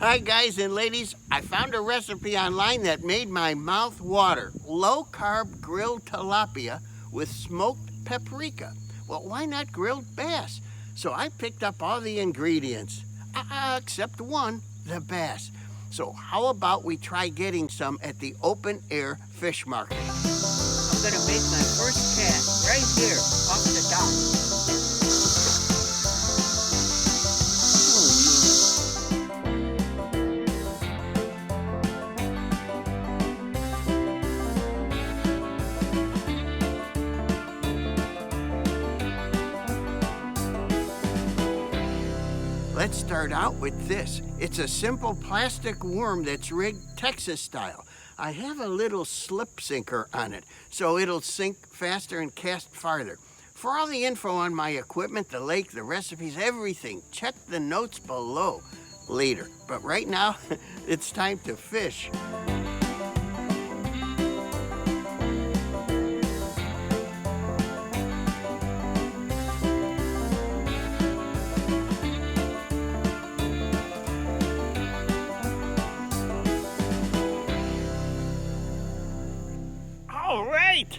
Hi guys and ladies, I found a recipe online that made my mouth water. Low-carb grilled tilapia with smoked paprika. Well, why not grilled bass? So I picked up all the ingredients, except one, the bass. So how about we try getting some at the open air fish market? I'm gonna make my first cast right here off the dock. Let's start out with this. It's a simple plastic worm that's rigged Texas style. I have a little slip sinker on it, so it'll sink faster and cast farther. For all the info on my equipment, the lake, the recipes, everything, check the notes below later. But right now, it's time to fish. All right,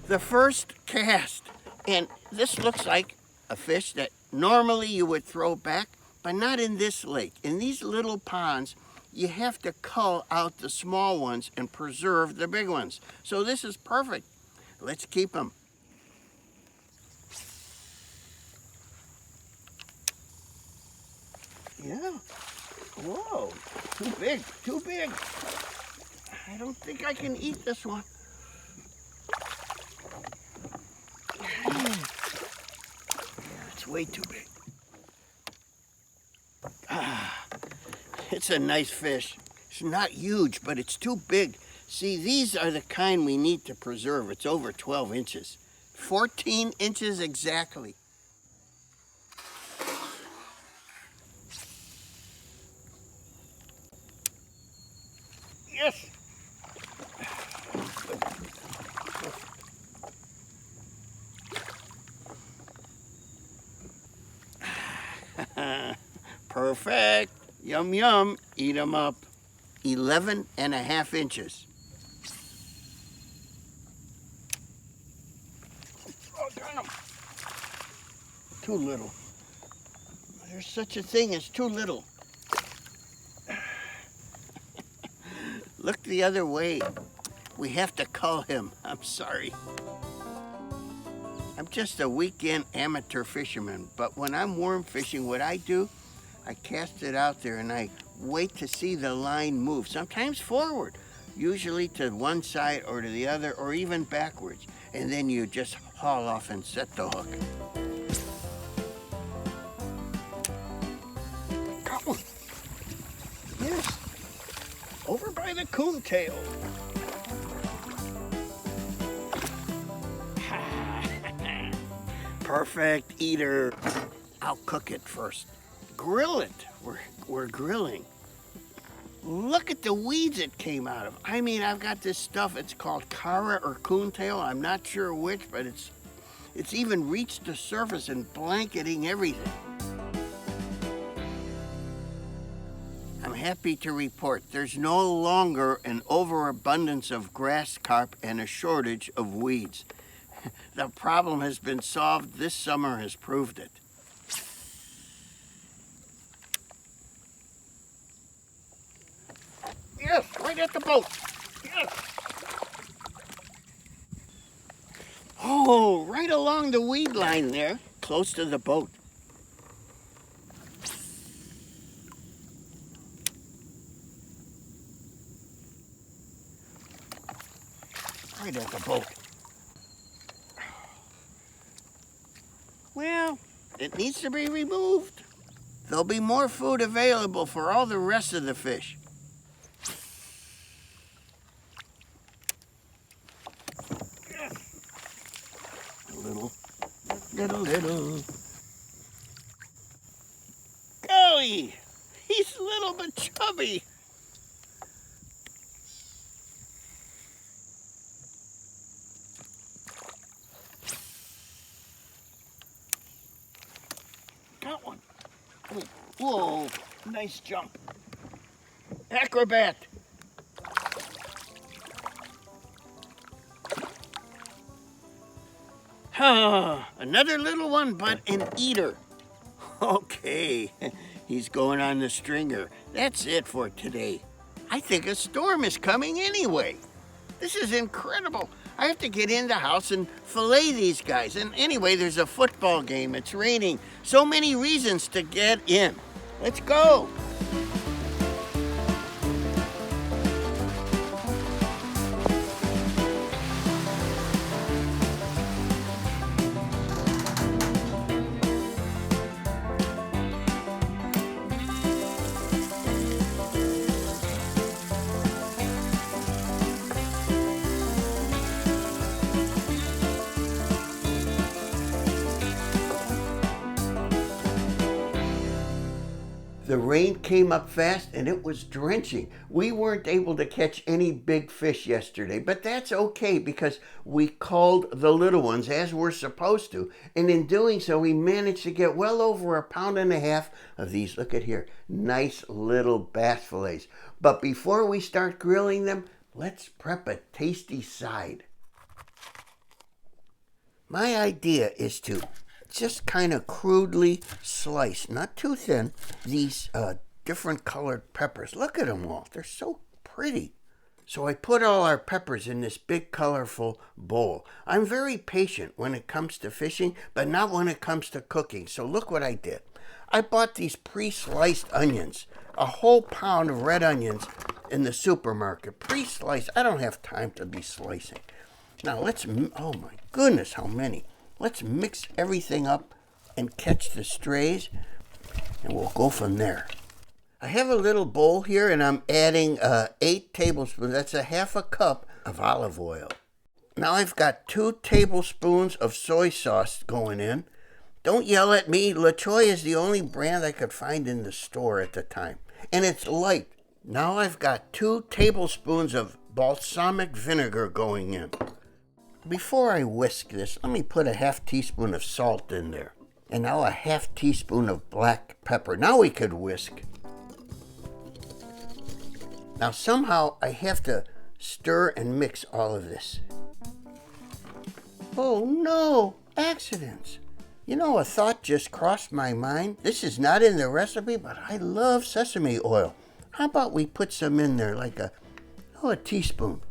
the first cast. And this looks like a fish that normally you would throw back, but not in this lake. In these little ponds, you have to cull out the small ones and preserve the big ones. So this is perfect. Let's keep them. Yeah. Whoa, too big, too big. I don't think I can eat this one. Yeah, it's way too big. It's a nice fish. It's not huge, but it's too big. See, these are the kind we need to preserve. It's over 12 inches. 14 inches exactly. Yes! Perfect. Yum, yum. Eat 'em up. 11.5 inches. Oh, got 'em. Too little. There's such a thing as too little. Look the other way. We have to cull him. I'm sorry. I'm just a weekend amateur fisherman, but when I'm worm fishing, what I do, I cast it out there and I wait to see the line move, sometimes forward, usually to one side or to the other, or even backwards. And then you just haul off and set the hook. Got one. Yes. Over by the coontail. Perfect eater. I'll cook it first. Grill it. We're grilling. Look at the weeds it came out of. I mean, I've got this stuff. It's called cara or coontail. I'm not sure which, but it's even reached the surface and blanketing everything. I'm happy to report there's no longer an overabundance of grass carp and a shortage of weeds. The problem has been solved. This summer has proved it. Yes, right at the boat. Yes. Oh, right along the weed line there, close to the boat. Right at the boat. Well, it needs to be removed. There'll be more food available for all the rest of the fish. Little. Golly, he's a little bit chubby. Got one. Whoa, Nice jump. Acrobat. Another little one, but an eater. Okay, he's going on the stringer. That's it for today. I think a storm is coming anyway. This is incredible. I have to get in the house and fillet these guys. And anyway, there's a football game. It's raining. So many reasons to get in. Let's go. The rain came up fast and it was drenching. We weren't able to catch any big fish yesterday, but that's okay because we culled the little ones as we're supposed to. And in doing so, we managed to get well over 1.5 pounds of these, look at here, nice little bass fillets. But before we start grilling them, let's prep a tasty side. My idea is to just kind of crudely slice, not too thin, these different colored peppers. Look at them all. They're so pretty. So I put all our peppers in this big colorful bowl. I'm very patient when it comes to fishing, but not when it comes to cooking. So look what I did. I bought these pre-sliced onions, a whole pound of red onions in the supermarket. Pre-sliced. I don't have time to be slicing. Now let's, oh my goodness, how many. Let's mix everything up and catch the strays, and we'll go from there. I have a little bowl here, and I'm adding 8 tablespoons. That's a 1/2 cup of olive oil. Now I've got 2 tablespoons of soy sauce going in. Don't yell at me. La Choy is the only brand I could find in the store at the time, and it's light. Now I've got 2 tablespoons of balsamic vinegar going in. Before I whisk this, let me put a 1/2 teaspoon of salt in there. And now a 1/2 teaspoon of black pepper. Now we could whisk. Now somehow I have to stir and mix all of this. Oh no, accidents. You know, a thought just crossed my mind. This is not in the recipe, but I love sesame oil. How about we put some in there, like a teaspoon.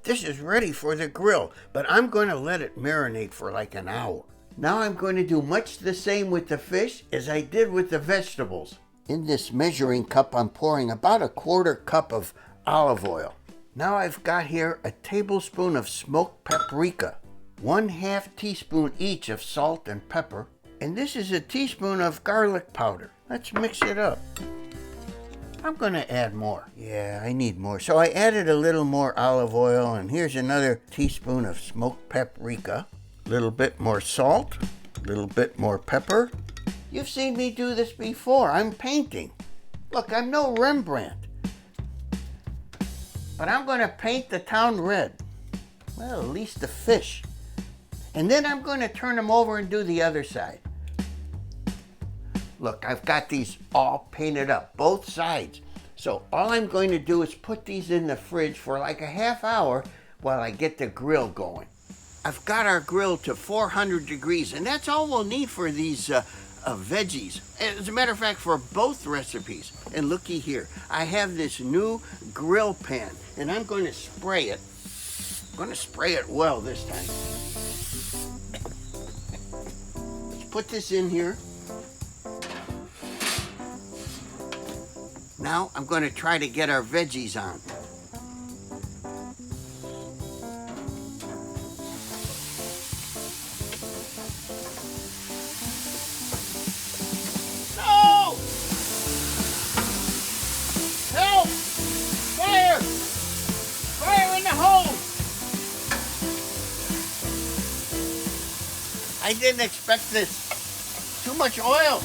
This is ready for the grill, but I'm going to let it marinate for like an hour. Now I'm going to do much the same with the fish as I did with the vegetables. In this measuring cup, I'm pouring about 1/4 cup of olive oil. Now I've got here a tablespoon of smoked paprika, 1/2 teaspoon each of salt and pepper, and this is a teaspoon of garlic powder. Let's mix it up. I'm going to add more. Yeah, I need more. So I added a little more olive oil, and here's another teaspoon of smoked paprika. A little bit more salt, a little bit more pepper. You've seen me do this before. I'm painting. Look, I'm no Rembrandt. But I'm going to paint the town red. Well, at least the fish. And then I'm going to turn them over and do the other side. Look, I've got these all painted up, both sides. So all I'm going to do is put these in the fridge for like a 1/2 hour while I get the grill going. I've got our grill to 400 degrees, and that's all we'll need for these veggies. As a matter of fact, for both recipes. And looky here, I have this new grill pan, and I'm going to spray it. I'm going to spray it well this time. Let's put this in here. Now I'm going to try to get our veggies on. No! Help! Fire! Fire in the hole! I didn't expect this. Too much oil.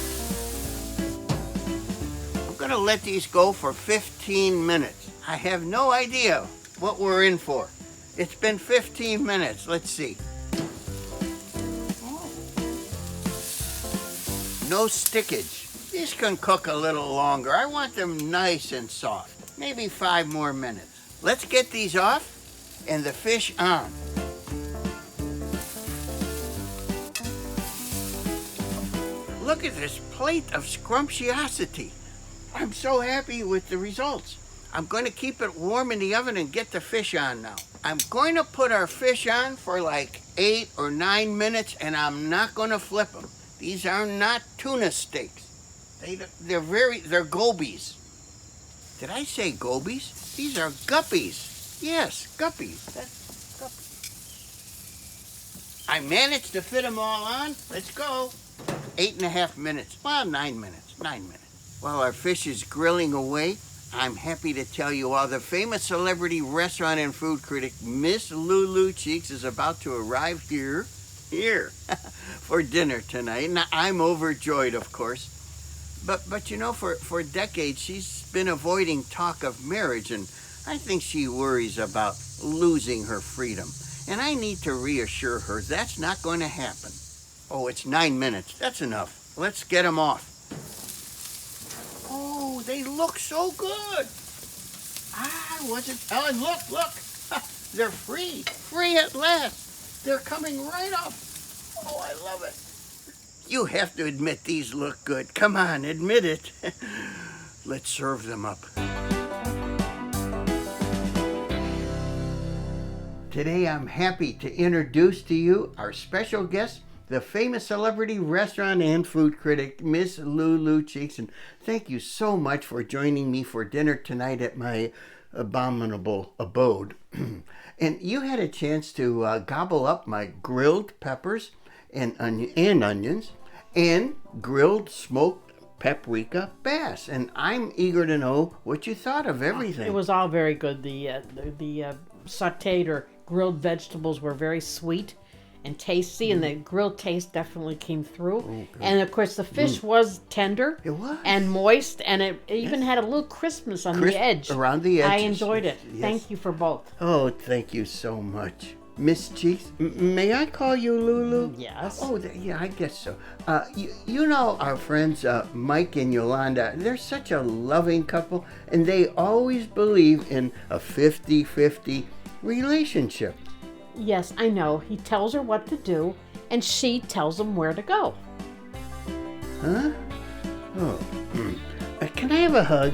I'm going to let these go for 15 minutes. I have no idea what we're in for. It's been 15 minutes. Let's see. No stickage. These can cook a little longer. I want them nice and soft. Maybe 5 more minutes. Let's get these off and the fish on. Look at this plate of scrumptiosity. I'm so happy with the results. I'm going to keep it warm in the oven and get the fish on now. I'm going to put our fish on for like 8 or 9 minutes, and I'm not going to flip them. These are not tuna steaks. They're gobies. Did I say gobies? These are guppies. Yes, guppies. That's guppies. I managed to fit them all on. Let's go. 8.5 minutes. Well, 9 minutes. 9 minutes. While our fish is grilling away, I'm happy to tell you all the famous celebrity restaurant and food critic Miss Lulu Cheeks is about to arrive here for dinner tonight. And I'm overjoyed, of course. But you know, for decades, she's been avoiding talk of marriage, and I think she worries about losing her freedom. And I need to reassure her that's not going to happen. Oh, it's 9 minutes. That's enough. Let's get them off. Oh, they look so good. Oh, look. They're free. Free at last. They're coming right off. Oh, I love it. You have to admit these look good. Come on, admit it. Let's serve them up. Today I'm happy to introduce to you our special guest, the famous celebrity restaurant and food critic, Miss Lulu Cheeks. And thank you so much for joining me for dinner tonight at my abominable abode. And you had a chance to gobble up my grilled peppers and onions and grilled smoked paprika bass. And I'm eager to know what you thought of everything. It was all very good. The sauteed or grilled vegetables were very sweet and tasty, and the grilled taste definitely came through. Okay. And of course the fish was tender. It was. And moist, and it even had a little crispness on the edge. Around the edge. I enjoyed it. Yes. Thank you for both. Oh, thank you so much. Miss Cheeks, may I call you Lulu? Yes. Oh, yeah, I guess so. You know our friends Mike and Yolanda, they're such a loving couple, and they always believe in a 50-50 relationship. Yes, I know. He tells her what to do, and she tells him where to go. Huh? Oh. Can I have a hug?